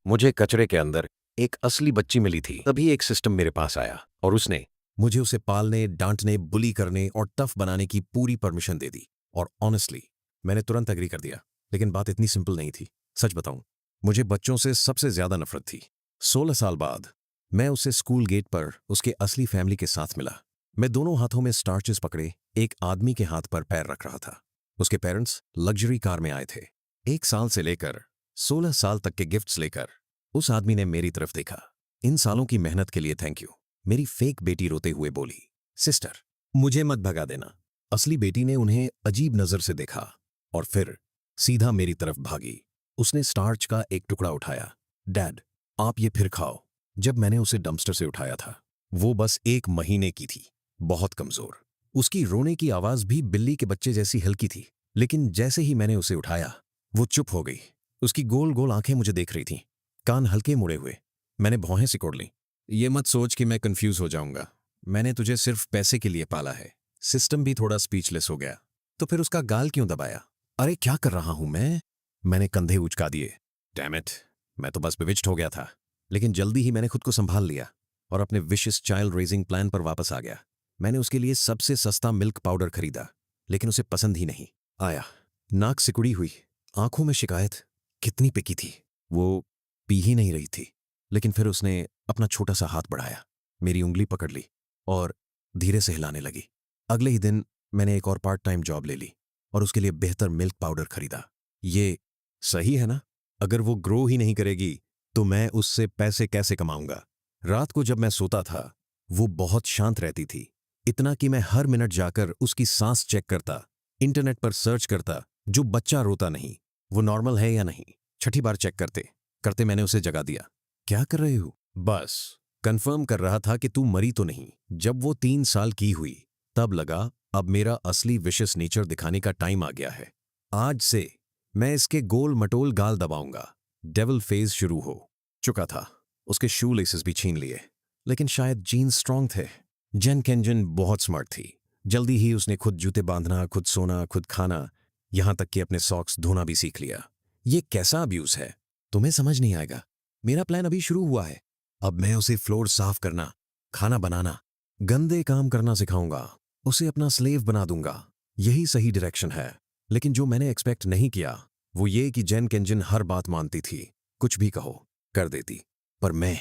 मुझे कचरे के अंदर एक असली बच्ची मिली थी। तभी एक सिस्टम मेरे पास आया और उसने मुझे उसे पालने, डांटने, बुली करने और टफ बनाने की पूरी परमिशन दे दी। और ऑनेस्टली मैंने तुरंत एग्री कर दिया। लेकिन बात इतनी सिंपल नहीं थी। सच बताऊं, मुझे बच्चों से सबसे ज्यादा नफरत थी। 16 साल बाद मैं उसे स्कूल गेट पर उसके असली फैमिली के साथ मिला। मैं दोनों हाथों में स्टार्चेस पकड़े एक आदमी के हाथ पर पैर रख रहा था। उसके पेरेंट्स लग्जरी कार में आए थे। 1 साल से लेकर 16 साल तक के गिफ्ट्स लेकर उस आदमी ने मेरी तरफ देखा। इन सालों की मेहनत के लिए थैंक यू, मेरी फेक बेटी रोते हुए बोली। सिस्टर, मुझे मत भगा देना। असली बेटी ने उन्हें अजीब नजर से देखा और फिर सीधा मेरी तरफ भागी। उसने स्टार्च का एक टुकड़ा उठाया। डैड, आप ये फिर खाओ। जब मैंने उसे डंपस्टर से उठाया था, वो बस 1 महीने की थी, बहुत कमजोर। उसकी रोने की आवाज भी बिल्ली के बच्चे जैसी हल्की थी। लेकिन जैसे ही मैंने उसे उठाया, वो चुप हो गई। उसकी गोल गोल आंखें मुझे देख रही थीं, कान हल्के मुड़े हुए। मैंने भौहें सिकोड़ लीं। ये मत सोच कि मैं कंफ्यूज हो जाऊंगा। मैंने तुझे सिर्फ पैसे के लिए पाला है। सिस्टम भी थोड़ा स्पीचलेस हो गया। तो फिर उसका गाल क्यों दबाया? अरे क्या कर रहा हूं मैं? मैंने कंधे उचका दिए। डैम इट, मैं तो बस बिविच्ड हो गया था। लेकिन जल्दी ही मैंने खुद को संभाल लिया और अपने विशियस चाइल्ड रेजिंग प्लान पर वापस आ गया। मैंने उसके लिए सबसे सस्ता मिल्क पाउडर खरीदा, लेकिन उसे पसंद ही नहीं आया। नाक सिकुड़ी हुई, आंखों में शिकायत। कितनी पिकी थी वो, पी ही नहीं रही थी। लेकिन फिर उसने अपना छोटा सा हाथ बढ़ाया, मेरी उंगली पकड़ ली और धीरे से हिलाने लगी। अगले ही दिन मैंने एक और पार्ट टाइम जॉब ले ली और उसके लिए बेहतर मिल्क पाउडर खरीदा। ये सही है ना? अगर वो ग्रो ही नहीं करेगी तो मैं उससे पैसे कैसे कमाऊंगा? रात को जब मैं सोता था, वो बहुत शांत रहती थी। इतना कि मैं हर मिनट जाकर उसकी सांस चेक करता, इंटरनेट पर सर्च करता, जो बच्चा रोता नहीं वो नॉर्मल है या नहीं। छठी बार चेक करते करते मैंने उसे जगा दिया। क्या कर रहे हो? बस कंफर्म कर रहा था कि तू मरी तो नहीं। जब वो 3 साल की हुई, तब लगा अब मेरा असली विशेष नेचर दिखाने का टाइम आ गया है। आज से मैं इसके गोल मटोल गाल दबाऊंगा। डेविल फेज शुरू हो चुका था। उसके शू लेसेस भी छीन लिए, लेकिन शायद जीन्स स्ट्रांग थे। जेन केंजन बहुत स्मार्ट थी। जल्दी ही उसने खुद जूते बांधना, खुद सोना, खुद खाना, यहां तक कि अपने सॉक्स धोना भी सीख लिया। ये कैसा अब्यूज है? तुम्हें समझ नहीं आएगा। मेरा प्लान अभी शुरू हुआ है। अब मैं उसे फ्लोर साफ करना, खाना बनाना, गंदे काम करना सिखाऊंगा। उसे अपना स्लेव बना दूंगा। यही सही डायरेक्शन है। लेकिन जो मैंने एक्सपेक्ट नहीं किया वो ये कि जेन केंजन हर बात मानती थी। कुछ भी कहो कर देती। पर मैं,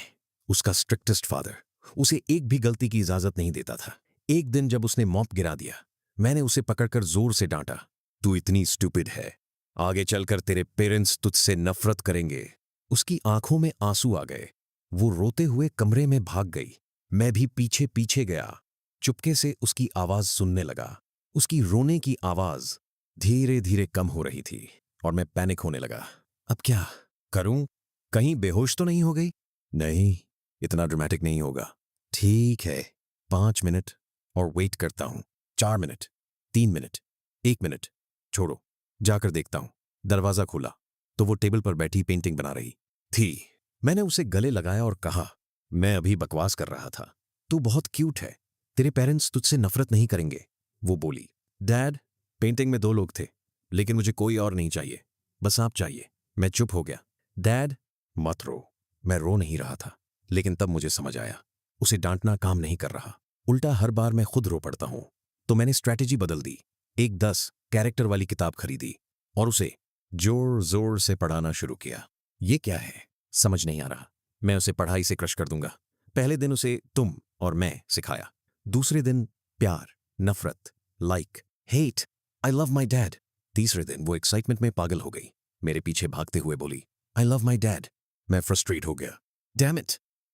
उसका स्ट्रिक्टेस्ट फादर, उसे एक भी गलती की इजाजत नहीं देता था। एक दिन जब उसने मॉप गिरा दिया, मैंने उसे पकड़कर जोर से डांटा। तू इतनी स्टूपिड है, आगे चलकर तेरे पेरेंट्स तुझसे नफरत करेंगे। उसकी आंखों में आंसू आ गए। वो रोते हुए कमरे में भाग गई। मैं भी पीछे पीछे गया। चुपके से उसकी आवाज सुनने लगा। उसकी रोने की आवाज धीरे धीरे कम हो रही थी और मैं पैनिक होने लगा। अब क्या करूं? कहीं बेहोश तो नहीं हो गई? नहीं, इतना ड्रामेटिक नहीं होगा। ठीक है, 5 मिनट और वेट करता हूं। 4 मिनट, 3 मिनट, 1 मिनट, छोड़ो, जाकर देखता हूं। दरवाजा खोला तो वो टेबल पर बैठी पेंटिंग बना रही थी। मैंने उसे गले लगाया और कहा, मैं अभी बकवास कर रहा था। तू बहुत क्यूट है, तेरे पेरेंट्स तुझसे नफरत नहीं करेंगे। वो बोली। डैड, पेंटिंग में 2 लोग थे, लेकिन मुझे कोई और नहीं चाहिए, बस आप चाहिए। मैं चुप हो गया। डैड, मत रो। मैं रो नहीं रहा था, लेकिन तब मुझे समझ आया उसे डांटना काम नहीं कर रहा। उल्टा हर बार मैं खुद रो पड़ता हूं। तो मैंने स्ट्रैटेजी बदल दी। एक 10 कैरेक्टर वाली किताब खरीदी और उसे जोर जोर से पढ़ाना शुरू किया। ये क्या है समझ नहीं आ रहा। मैं उसे पढ़ाई से क्रश कर दूंगा। पहले दिन उसे तुम और मैं सिखाया। दूसरे दिन प्यार, नफरत, like, hate, I love my dad. तीसरे दिन वो एक्साइटमेंट में पागल हो गई। मेरे पीछे भागते हुए बोली, आई लव माई डैड। मैं फ्रस्ट्रेट हो गया। डैम इट,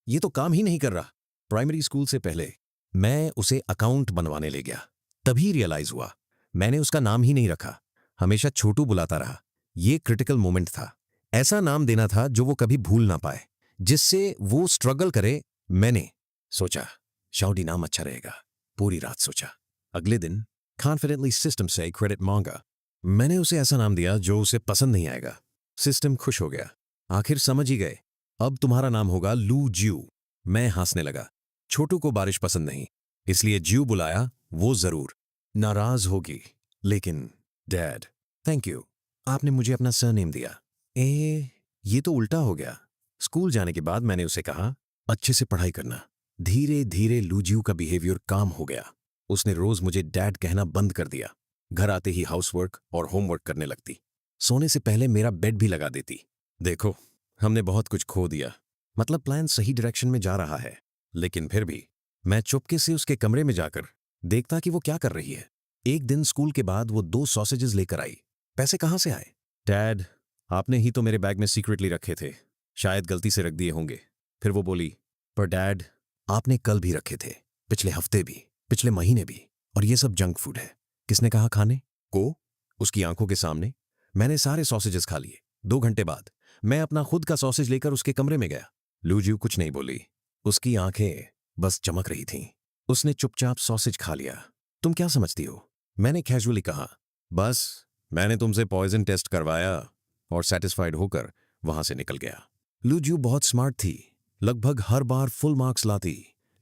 ये तो काम ही नहीं कर रहा। प्राइमरी स्कूल से पहले मैं उसे अकाउंट बनवाने ले गया। तभी रियलाइज हुआ मैंने उसका नाम ही नहीं रखा। हमेशा छोटू बुलाता रहा। ये क्रिटिकल मोमेंट था। ऐसा नाम देना था जो वो कभी भूल ना पाए, जिससे वो स्ट्रगल करे। मैंने सोचा शाउडी नाम अच्छा रहेगा। पूरी रात सोचा। अगले दिन कॉन्फिडेंटली सिस्टम से क्रेडिट मांगा। मैंने उसे ऐसा नाम दिया जो उसे पसंद नहीं आएगा। सिस्टम खुश हो गया। आखिर समझ ही गए। अब तुम्हारा नाम होगा लू ज्यू। मैं हंसने लगा। छोटू को बारिश पसंद नहीं, इसलिए ज्यू बुलाया। वो जरूर नाराज होगी, लेकिन डैड, थैंक यू, आपने मुझे अपना सरनेम दिया। ये तो उल्टा हो गया। स्कूल जाने के बाद मैंने उसे कहा, अच्छे से पढ़ाई करना। धीरे धीरे लूजियो का बिहेवियर काम हो गया। उसने रोज मुझे डैड कहना बंद कर दिया। घर आते ही हाउसवर्क और होमवर्क करने लगती। सोने से पहले मेरा बेड भी लगा देती। देखो, हमने बहुत कुछ खो दिया। मतलब प्लान सही डायरेक्शन में जा रहा है, लेकिन फिर भी मैं चुपके से उसके कमरे में जाकर देखता कि वो क्या कर रही है। एक दिन स्कूल के बाद वो 2 सॉसेजेस लेकर आई। पैसे कहाँ से आए? डैड, आपने ही तो मेरे बैग में सीक्रेटली रखे थे। शायद गलती से रख दिए होंगे। फिर वो बोली, पर डैड, आपने कल भी रखे थे, पिछले हफ्ते भी, पिछले महीने भी, और ये सब जंक फूड है। किसने कहा खाने को? उसकी आंखों के सामने मैंने सारे सॉसेजेस खा लिए। 2 घंटे बाद मैं अपना खुद का सॉसेज लेकर उसके कमरे में गया। लूजियो कुछ नहीं बोली। उसकी आंखें बस चमक रही थीं। उसने चुपचाप सॉसेज खा लिया। तुम क्या समझती हो? मैंने कैजुअली कहा, बस मैंने तुमसे पॉइजन टेस्ट करवाया और सेटिस्फाइड होकर वहां से निकल गया। लूजियो बहुत स्मार्ट थी, लगभग हर बार फुल मार्क्स लाती,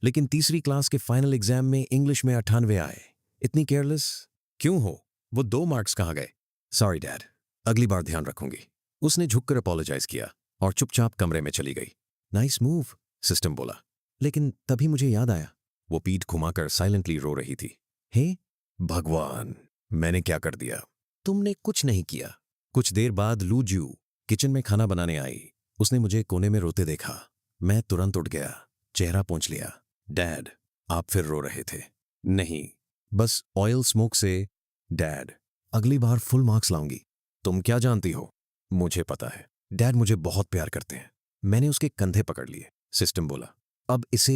लेकिन तीसरी क्लास के फाइनल एग्जाम में इंग्लिश में 98 आए। इतनी केयरलेस क्यों हो? वो 2 मार्क्स कहाँ गए? सॉरी डैड, अगली बार ध्यान रखूंगी। उसने झुककर अपोलोजाइज किया और चुपचाप कमरे में चली गई। नाइस मूव, सिस्टम बोला। लेकिन तभी मुझे याद आया, वो पीठ घुमाकर साइलेंटली रो रही थी। हे भगवान, मैंने क्या कर दिया? तुमने कुछ नहीं किया। कुछ देर बाद लूजियो किचन में खाना बनाने आई। उसने मुझे कोने में रोते देखा। मैं तुरंत उठ गया, चेहरा पोंछ लिया। डैड, आप फिर रो रहे थे? नहीं, बस ऑयल स्मोक से। डैड, अगली बार फुल मार्क्स लाऊंगी। तुम क्या जानती हो? मुझे पता है। डैड मुझे बहुत प्यार करते हैं। मैंने उसके कंधे पकड़ लिए। सिस्टम बोला, अब इसे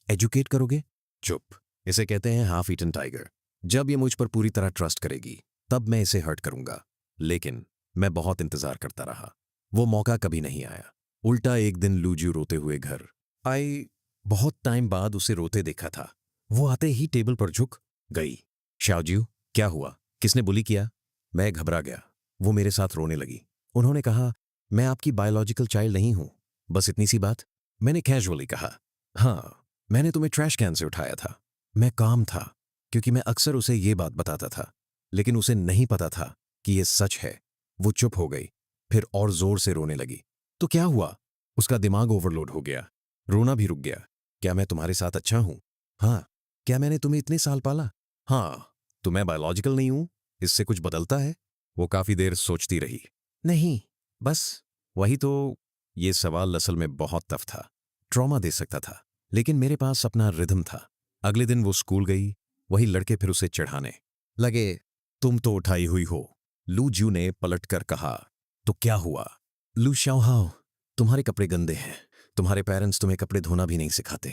एजुकेट करोगे? चुप, इसे कहते हैं हाफ ईटन टाइगर। जब ये मुझ पर पूरी तरह ट्रस्ट करेगी तब मैं इसे हर्ट करूंगा। लेकिन मैं बहुत इंतजार करता रहा। वो मौका कभी नहीं आया। उल्टा एक दिन लूजियो रोते हुए घर आई। बहुत टाइम बाद उसे रोते देखा था। वो आते ही टेबल पर झुक गई। शाओजियो, क्या हुआ? किसने बुली किया? मैं घबरा गया। वो मेरे साथ रोने लगी। उन्होंने कहा, मैं आपकी बायोलॉजिकल चाइल्ड नहीं हूं। बस इतनी सी बात। मैंने कैजुअली कहा, हाँ, मैंने तुम्हें ट्रैश कैन से उठाया था। मैं काम था, क्योंकि मैं अक्सर उसे ये बात बताता था, लेकिन उसे नहीं पता था कि ये सच है। वो चुप हो गई, फिर और जोर से रोने लगी। तो क्या हुआ? उसका दिमाग ओवरलोड हो गया। रोना भी रुक गया। क्या मैं तुम्हारे साथ अच्छा हूं? हाँ। क्या मैंने तुम्हें इतने साल पाला? हाँ। तो मैं बायोलॉजिकल नहीं हूं? इससे कुछ बदलता है? वो काफी देर सोचती रही। नहीं, बस वही तो। ये सवाल असल में बहुत टफ था, ट्रॉमा दे सकता था, लेकिन मेरे पास अपना रिदम था। अगले दिन वो स्कूल गई। वही लड़के फिर उसे चढ़ाने लगे। तुम तो उठाई हुई हो, लूजियो ने पलटकर कहा। तो क्या हुआ? लू शाओहाओ, तुम्हारे कपड़े गंदे हैं। तुम्हारे पेरेंट्स तुम्हें कपड़े धोना भी नहीं सिखाते।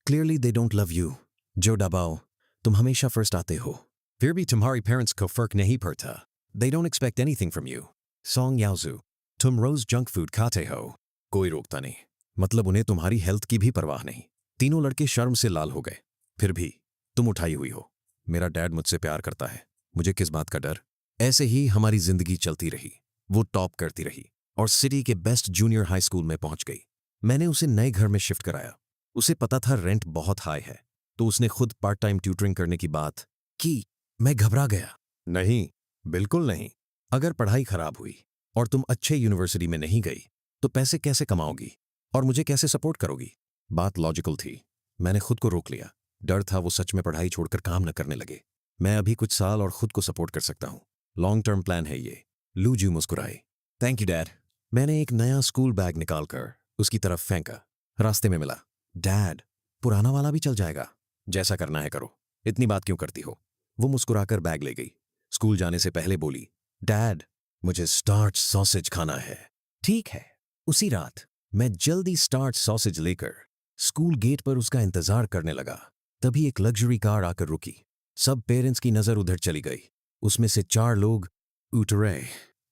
Clearly they don't love you. जो डाबाओ, तुम हमेशा फर्स्ट आते हो, फिर भी तुम्हारी पेरेंट्स को फर्क नहीं पड़ता। They don't expect anything from you. Song Yaoju, तुम रोज जंक फूड खाते हो। कोई रोकता नहीं। मतलब उन्हें तुम्हारी हेल्थ की भी परवाह नहीं। तीनों लड़के शर्म से लाल हो गए। फिर भी तुम उठाई हुई हो। मेरा डैड मुझसे प्यार करता है, मुझे किस बात का डर? ऐसे ही हमारी जिंदगी चलती रही। वो टॉप करती रही और सिटी के बेस्ट जूनियर हाई स्कूल में पहुंच गई। मैंने उसे नए घर में शिफ्ट कराया। उसे पता था रेंट बहुत हाई है, तो उसने खुद पार्ट टाइम ट्यूटरिंग करने की बात की। मैं घबरा गया। नहीं, बिल्कुल नहीं। अगर पढ़ाई खराब हुई और तुम अच्छे यूनिवर्सिटी में नहीं गई तो पैसे कैसे कमाओगी और मुझे कैसे सपोर्ट करोगी? बात लॉजिकल थी। मैंने खुद को रोक लिया। डर था वो सच में पढ़ाई छोड़कर काम न करने लगे। मैं अभी कुछ साल और खुद को सपोर्ट कर सकता हूं। लॉन्ग टर्म प्लान है ये। लूजियो मुस्कुराई। Thank you dad. मैंने एक नया स्कूल बैग निकालकर उसकी तरफ फेंका। रास्ते में मिला। डैड, पुराना वाला भी चल जाएगा। जैसा करना है करो, इतनी बात क्यों करती हो? वो मुस्कुराकर बैग ले गई। स्कूल जाने से पहले बोली, डैड, मुझे स्टार्च सॉसेज खाना है। ठीक है। उसी रात मैं जल्दी स्टार्च सॉसेज लेकर स्कूल गेट पर उसका इंतजार करने लगा। तभी एक लग्जरी कार आकर रुकी। सब पेरेंट्स की नजर उधर चली गई। उसमें से 4 लोग उतरे।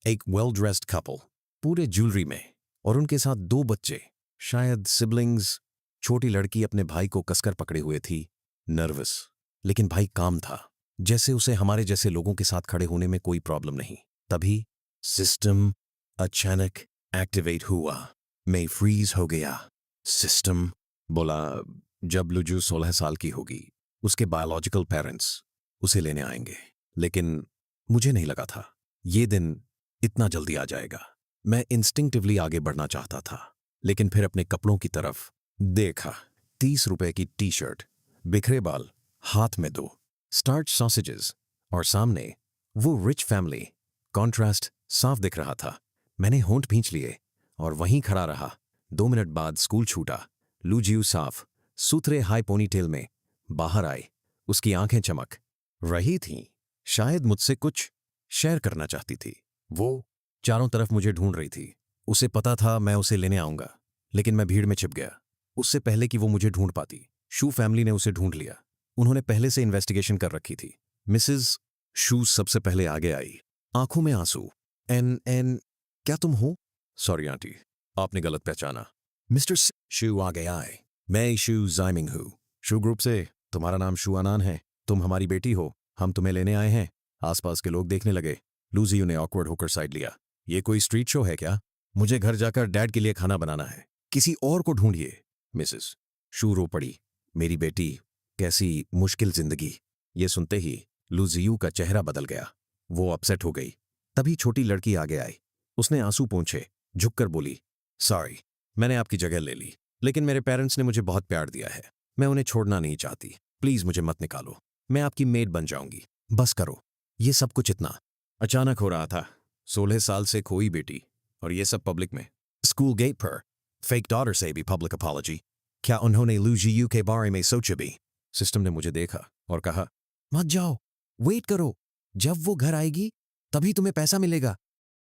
एक वेल ड्रेस्ड कपल, पूरे ज्वेलरी में, और उनके साथ 2 बच्चे, शायद सिबलिंग्स। छोटी लड़की अपने भाई को कसकर पकड़े हुए थी, नर्वस, लेकिन भाई काम था, जैसे उसे हमारे जैसे लोगों के साथ खड़े होने में कोई प्रॉब्लम नहीं। तभी सिस्टम अचानक एक्टिवेट हुआ। मैं फ्रीज हो गया। सिस्टम बोला, जब लुजू 16 साल की होगी उसके बायोलॉजिकल पेरेंट्स उसे लेने आएंगे। लेकिन मुझे नहीं लगा था ये दिन इतना जल्दी आ जाएगा। मैं इंस्टिंक्टिवली आगे बढ़ना चाहता था। लेकिन फिर अपने कपड़ों की तरफ देखा। 30 रुपए की टी शर्ट, बिखरे बाल, हाथ में 2 स्टार्च सॉसेजेस और सामने वो रिच फैमिली। कॉन्ट्रास्ट साफ दिख रहा था। मैंने होंठ भींच लिए और वहीं खड़ा रहा। 2 मिनट बाद स्कूल छूटा। लूजियू साफ सुथरे हाई पोनीटेल में बाहर आए। उसकी आंखें चमक रही थीं, शायद मुझसे कुछ शेयर करना चाहती थी। वो चारों तरफ मुझे ढूंढ रही थी। उसे पता था मैं उसे लेने आऊंगा, लेकिन मैं भीड़ में छिप गया उससे पहले कि वो मुझे ढूंढ पाती। शू फैमिली ने उसे ढूंढ लिया। उन्होंने पहले से इन्वेस्टिगेशन कर रखी थी। मिसेस शू सबसे पहले आगे आई, आंखों में आंसू। एन एन क्या तुम हो? सॉरी आंटी, आपने गलत पहचाना। मिस्टर शू आगे आए। मैं शू जाइमिंग हूँ, शू ग्रुप से। तुम्हारा नाम शू अनान है, तुम हमारी बेटी हो, हम तुम्हें लेने आए हैं। आसपास के लोग देखने लगे। लूजियो ने ऑकवर्ड होकर साइड लिया। ये कोई स्ट्रीट शो है क्या? मुझे घर जाकर डैड के लिए खाना बनाना है, किसी और को ढूंढिए। मिसेस शू रो पड़ी। मेरी बेटी, कैसी मुश्किल जिंदगी। ये सुनते ही लूजियो का चेहरा बदल गया। वो अपसेट हो गई। तभी छोटी लड़की आगे आई। उसने आंसू पोंछे, झुककर बोली, सॉरी, मैंने आपकी जगह ले ली, लेकिन मेरे पेरेंट्स ने मुझे बहुत प्यार दिया है। मैं उन्हें छोड़ना नहीं चाहती। प्लीज मुझे मत निकालो, मैं आपकी मेड बन जाऊंगी। बस करो। ये सब कुछ इतना अचानक हो रहा था। 16 साल से खोई बेटी, और ये सब पब्लिक में। स्कूल गेट पर फेक डॉटर से भी पब्लिक अपॉलॉजी। क्या उन्होंने लूजियो के बारे में सोचा भी? सिस्टम ने मुझे देखा और कहा, मत जाओ, वेट करो, जब वो घर आएगी तभी तुम्हें पैसा मिलेगा।